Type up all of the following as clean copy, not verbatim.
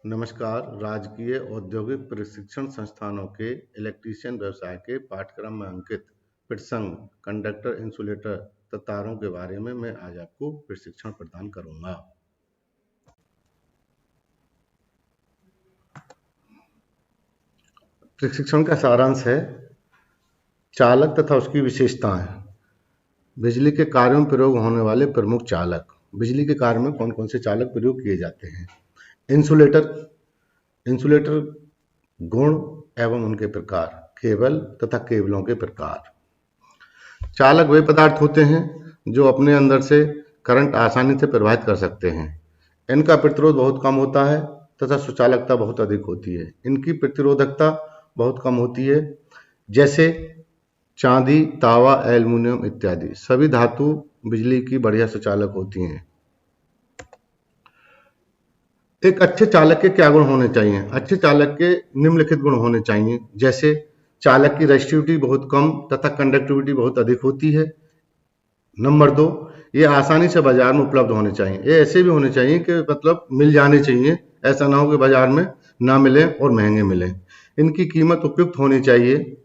नमस्कार। राजकीय औद्योगिक प्रशिक्षण संस्थानों के इलेक्ट्रीशियन व्यवसाय के पाठ्यक्रम में अंकित प्रसंग कंडक्टर, इंसुलेटर तथा तारों के बारे में मैं आज आपको प्रशिक्षण प्रदान करूंगा। प्रशिक्षण का सारांश है चालक तथा उसकी विशेषताएं। बिजली के कार्यों में प्रयोग होने वाले प्रमुख चालक। बिजली के कार्य में कौन कौन से चालक प्रयोग किए जाते हैं। इंसुलेटर गुण एवं उनके प्रकार। केबल तथा केबलों के प्रकार। चालक वे पदार्थ होते हैं जो अपने अंदर से करंट आसानी से प्रवाहित कर सकते हैं। इनका प्रतिरोध बहुत कम होता है तथा सुचालकता बहुत अधिक होती है। इनकी प्रतिरोधकता बहुत कम होती है। जैसे चांदी, तावा, एल्युमिनियम इत्यादि सभी धातु बिजली की बढ़िया सुचालक होती हैं। एक अच्छे चालक के क्या गुण होने चाहिए। अच्छे चालक के निम्नलिखित गुण होने चाहिए। जैसे चालक की रेजिस्टिविटी बहुत कम तथा कंडक्टिविटी बहुत अधिक होती है। नंबर 2, ये आसानी से बाजार में उपलब्ध होने चाहिए। ये ऐसे भी होने चाहिए कि मतलब मिल जाने चाहिए, ऐसा ना हो कि बाजार में ना मिले और महंगे मिले। इनकी कीमत उपयुक्त होनी चाहिए।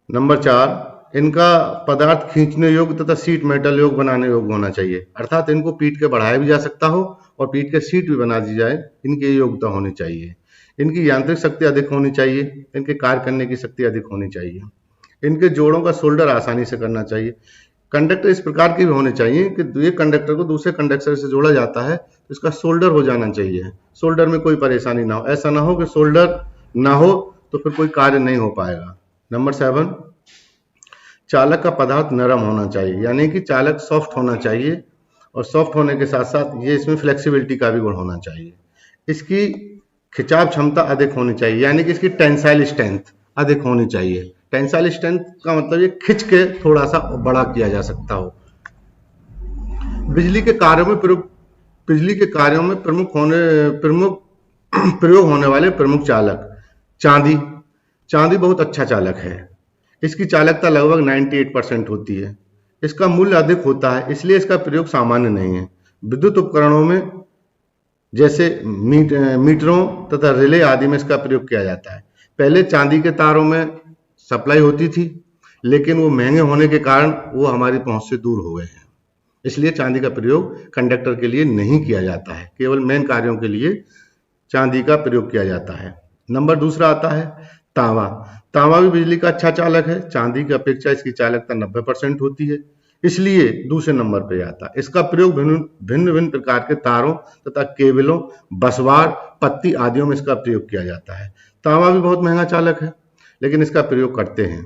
नंबर 4, इनका पदार्थ खींचने योग्य तथा सीट मेटल योग्य बनाने योग्य होना चाहिए, अर्थात इनको पीट के बढ़ाया भी जा सकता हो और पीट के सीट भी बना दी जाए। इनकी योग्यता होनी चाहिए। इनकी यांत्रिक शक्ति अधिक होनी चाहिए। इनके कार्य करने की शक्ति अधिक होनी चाहिए। इनके जोड़ों का सोल्डर आसानी से करना चाहिए। कंडक्टर इस प्रकार के भी होने चाहिए कि ये कंडक्टर को दूसरे कंडक्टर से जोड़ा जाता है तो इसका सोल्डर हो जाना चाहिए। सोल्डर में कोई परेशानी ना हो। ऐसा ना हो कि सोल्डर ना हो तो फिर कोई कार्य नहीं हो पाएगा। नंबर 7, चालक का पदार्थ नरम होना चाहिए, यानी कि चालक सॉफ्ट होना चाहिए और सॉफ्ट होने के साथ साथ ये इसमें फ्लेक्सिबिलिटी का भी गुण होना चाहिए। इसकी खिंचाव क्षमता अधिक होनी चाहिए, यानी कि इसकी टेंसाइल स्ट्रेंथ अधिक होनी चाहिए। टेंसाइल स्ट्रेंथ का मतलब ये खिंच के थोड़ा सा बड़ा किया जा सकता हो। बिजली के कार्यों में प्रयोग होने वाले प्रमुख चालक। चांदी बहुत अच्छा चालक है। इसकी चालकता लगभग 98% होती है। इसका मूल्य अधिक होता है, इसलिए इसका प्रयोग सामान्य नहीं है। विद्युत उपकरणों में जैसे मीटरों तथा रिले आदि में इसका प्रयोग किया जाता है। पहले चांदी के तारों में सप्लाई होती थी, लेकिन वो महंगे होने के कारण वो हमारी पहुंच से दूर हो गए हैं। इसलिए चांदी का प्रयोग कंडक्टर के लिए नहीं किया जाता है। केवल मेन कार्यों के लिए चांदी का प्रयोग किया जाता है। नंबर 2 आता है तांबा भी बिजली का अच्छा चालक है। चांदी की अपेक्षा इसकी चालकता 90% होती है, इसलिए दूसरे नंबर पे आता है। इसका प्रयोग भिन्न भिन्न प्रकार के तारों तथा केबलों, बसवार, पत्ती आदियों में इसका प्रयोग किया जाता है। तांबा भी बहुत महंगा चालक है, लेकिन इसका प्रयोग करते हैं।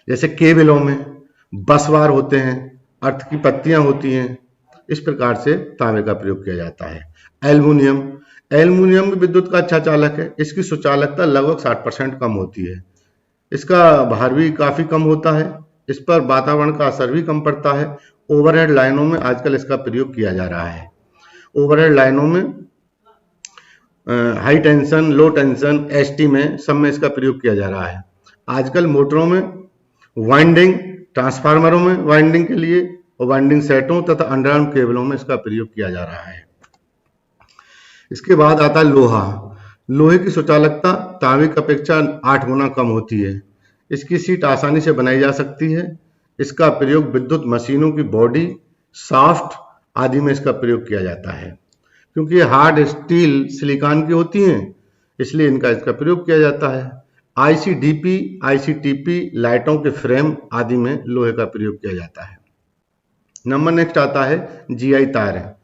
जैसे केबलों में बसवार होते हैं, अर्थ की पत्तियां होती हैं, इस प्रकार से तांबे का प्रयोग किया जाता है। एल्युमिनियम भी विद्युत का अच्छा चालक है। इसकी सुचालकता लगभग 60% कम होती है। इसका भार भी काफी कम होता है। इस पर वातावरण का असर भी कम पड़ता है। ओवरहेड लाइनों में आजकल इसका प्रयोग किया जा रहा है। ओवरहेड लाइनों में हाई टेंशन, लो टेंशन, एसटी में सब में इसका प्रयोग किया जा रहा है। आजकल मोटरों में वाइंडिंग, ट्रांसफार्मरों में वाइंडिंग के लिए और वाइंडिंग सेटों तथा अंडरग्राउंड केबलों में इसका प्रयोग किया जा रहा है। इसके बाद आता है लोहा। लोहे की सुचालकता तांबे की अपेक्षा 8 गुना कम होती है। इसकी सीट आसानी से बनाई जा सकती है। इसका प्रयोग विद्युत मशीनों की बॉडी, शाफ्ट आदि में इसका प्रयोग किया जाता है। क्योंकि ये हार्ड स्टील सिलिकॉन की होती हैं, इसलिए इसका प्रयोग किया जाता है। आईसीडीपी, आईसीटीपी, लाइटों के फ्रेम आदि में लोहे का प्रयोग किया जाता है। नंबर नेक्स्ट आता है जीआई तार।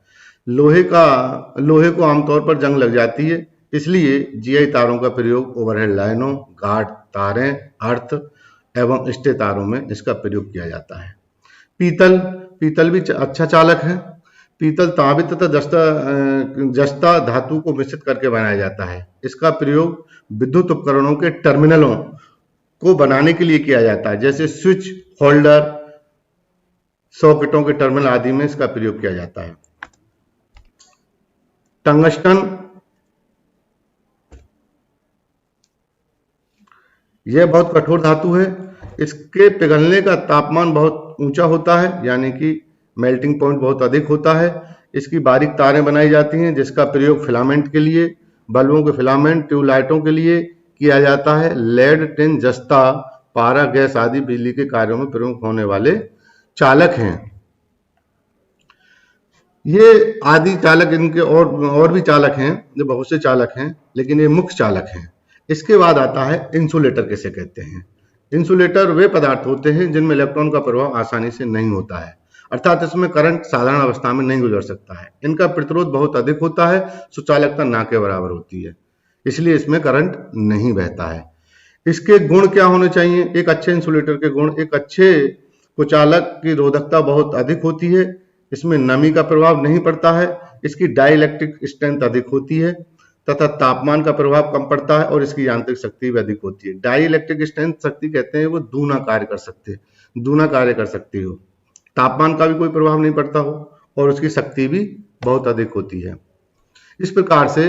लोहे को आमतौर पर जंग लग जाती है, इसलिए जीआई तारों का प्रयोग ओवरहेड लाइनों, गार्ड तारें, अर्थ एवं स्टे तारों में इसका प्रयोग किया जाता है। पीतल भी अच्छा चालक है। पीतल तांबे तथा जस्ता धातु को मिश्रित करके बनाया जाता है। इसका प्रयोग विद्युत उपकरणों के टर्मिनलों को बनाने के लिए किया जाता है, जैसे स्विच, होल्डर, सॉकेटों के टर्मिनल आदि में इसका प्रयोग किया जाता है। टंगस्टन यह बहुत कठोर धातु है। इसके पिघलने का तापमान बहुत ऊंचा होता है, यानी कि मेल्टिंग पॉइंट बहुत अधिक होता है। इसकी बारीक तारें बनाई जाती हैं जिसका प्रयोग फिलामेंट के लिए, बल्बों के फिलामेंट, ट्यूबलाइटों के लिए किया जाता है। लेड, टिन, जस्ता, पारा, गैस आदि बिजली के कार्यों में प्रमुख होने वाले चालक हैं। ये आदि चालक, इनके और भी चालक हैं, जो बहुत से चालक हैं, लेकिन ये मुख्य चालक हैं। इसके बाद आता है इंसुलेटर किसे कहते हैं। इंसुलेटर वे पदार्थ होते हैं जिनमें इलेक्ट्रॉन का प्रभाव आसानी से नहीं होता है, अर्थात इसमें करंट साधारण अवस्था में नहीं गुजर सकता है। इनका प्रतिरोध बहुत अधिक होता है, सुचालकता ना के बराबर होती है, इसलिए इसमें करंट नहीं बहता है। इसके गुण क्या होने चाहिए? एक अच्छे इंसुलेटर के गुण: एक अच्छे कुचालक की रोधकता बहुत अधिक होती है, इसमें नमी का प्रभाव नहीं पड़ता है, इसकी डाइइलेक्ट्रिक स्ट्रेंथ अधिक होती है तथा तापमान का प्रभाव कम पड़ता है और इसकी यांत्रिक शक्ति भी अधिक होती है। डाइइलेक्ट्रिक स्ट्रेंथ शक्ति कहते हैं वो दूना कार्य कर सकती हो, तापमान का भी कोई प्रभाव नहीं पड़ता हो और उसकी शक्ति भी बहुत अधिक होती है। इस प्रकार से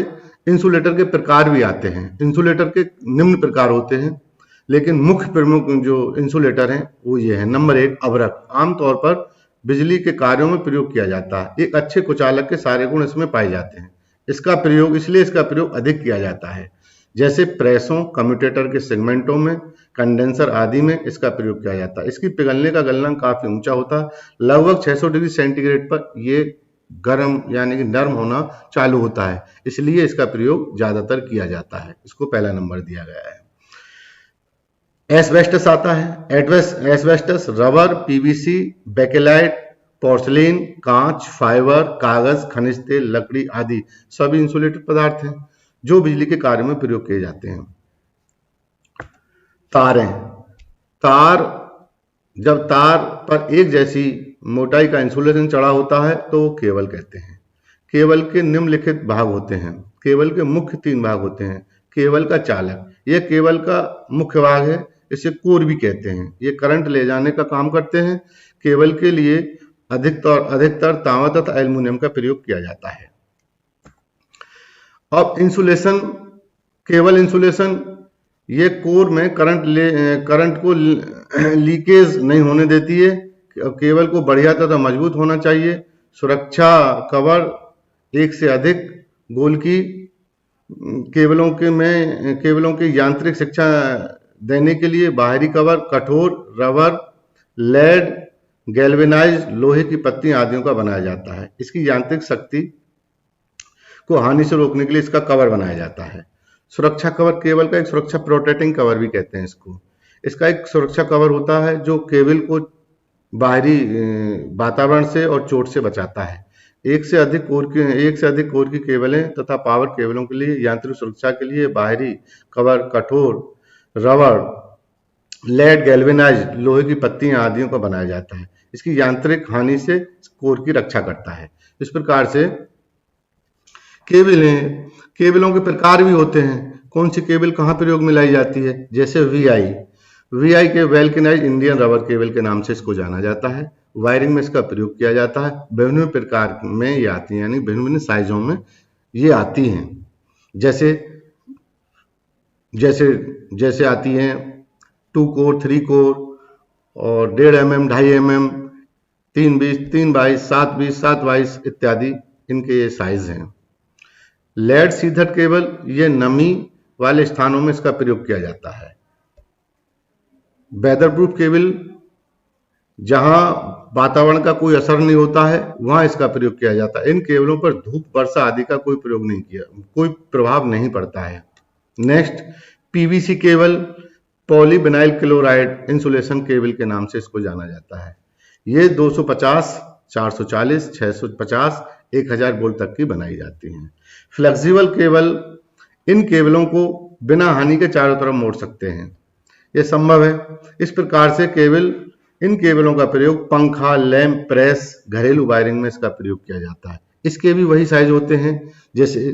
इंसुलेटर के प्रकार भी आते हैं। इंसुलेटर के निम्न प्रकार होते हैं, लेकिन मुख्य प्रमुख जो इंसुलेटर हैं वो ये है। नंबर 1, अवरक। आमतौर पर बिजली के कार्यों में प्रयोग किया जाता है। एक अच्छे कुचालक के सारे गुण इसमें पाए जाते हैं। इसका प्रयोग अधिक किया जाता है, जैसे प्रेसों, कम्यूटेटर के सेगमेंटों में, कंडेंसर आदि में इसका प्रयोग किया जाता है। इसकी पिघलने का गलनांक काफी ऊंचा होता है, लगभग 600 डिग्री सेंटीग्रेड पर ये गर्म यानी कि नरम होना चालू होता है, इसलिए इसका प्रयोग ज्यादातर किया जाता है। इसको पहला नंबर दिया गया है। एस्बेस्टस आता है। Asbestos rubber, PVC, bakelite, porcelain, कांच, फाइबर, कागज, खनिज तेल, लकड़ी आदि सभी इंसुलेटेड पदार्थ हैं जो बिजली के कार्य में प्रयोग किए जाते हैं। जब तार पर एक जैसी मोटाई का इंसुलेशन चढ़ा होता है तो वो केबल कहते हैं। केबल के निम्नलिखित भाग होते हैं। केबल के मुख्य 3 भाग होते हैं। केबल का चालक, यह केबल का मुख्य भाग है, इसे कोर भी कहते हैं। ये करंट ले जाने का काम करते हैं। केबल के लिए अधिकतर तांबा तथा एल्युमिनियम का प्रयोग किया जाता है। अब इंसुलेशन, केबल इंसुलेशन, ये कोर में करंट को लीकेज नहीं होने देती है। केबल को बढ़िया तथा मजबूत होना चाहिए। सुरक्षा कवर, एक से अधिक गोल की केबलों की यांत्रिक शिक्षा देने के लिए बाहरी कवर कठोर रबर, लेड, गैल्वेनाइज्ड लोहे की पत्तियां आदियों का बनाया जाता है। इसकी यांत्रिक शक्ति को हानि से रोकने के लिए इसका कवर बनाया जाता है। सुरक्षा कवर, केबल का एक सुरक्षा प्रोटेक्टिंग कवर भी कहते हैं इसको। इसका एक सुरक्षा कवर होता है जो केबल को बाहरी वातावरण से और चोट से बचाता है। एक से अधिक कोर की केबलें तथा पावर केबलों के लिए यांत्रिक सुरक्षा के लिए बाहरी कवर कठोर रबर, लेड, गैल्वेनाइज्ड लोहे की पत्तियां आदियों का बनाया जाता है। इसकी यांत्रिक हानि से कोर की रक्षा करता है। इस प्रकार से केबलों के प्रकार भी होते हैं। कौन सी केबल कहाँ प्रयोग में लाई जाती है? जैसे वीआई के वैल्केनाइज्ड इंडियन रबर केबल के नाम से इसको जाना जाता है। वायरिंग में इसका प्रयोग किया जाता है। विभिन्न प्रकार में ये आती है, यानी भिन्न साइजों में ये आती हैं। जैसे आती हैं 2 कोर, 3 कोर और 1.5 mm, 2.5 mm, 320, 322, 720, 722 इत्यादि इनके ये साइज हैं। लेड सीधर केबल, ये नमी वाले स्थानों में इसका प्रयोग किया जाता है। वेदरप्रूफ केबल, जहां वातावरण का कोई असर नहीं होता है वहां इसका प्रयोग किया जाता है। इन केबलों पर धूप, वर्षा आदि का कोई प्रभाव नहीं पड़ता है। Next, PVC cable, polyvinyl chloride insulation cable के नाम से इसको जाना जाता है। ये 250, 440, 650, 1000 वोल्ट तक की बनाई जाती हैं। फ्लेक्सिबल केबल, इन केबलों को बिना हानि के चारों तरफ मोड़ सकते हैं, यह संभव है। इस प्रकार से इन केबलों का प्रयोग पंखा, लैंप, प्रेस, घरेलू वायरिंग में इसका प्रयोग किया जाता है। इसके भी वही साइज होते हैं जैसे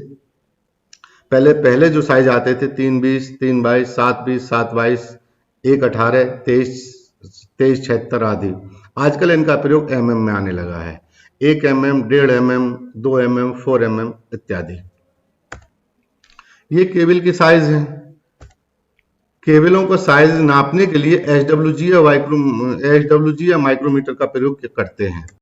पहले जो साइज आते थे 320, 322, 720, 722, 118, 2376 आदि। आजकल इनका प्रयोग mm में आने लगा है। 1 mm, 1.5 mm, 2 mm, 4 mm इत्यादि। ये केबल की साइज है। केबलों का साइज नापने के लिए एसडब्ल्यूजी या माइक्रोमीटर का प्रयोग करते हैं।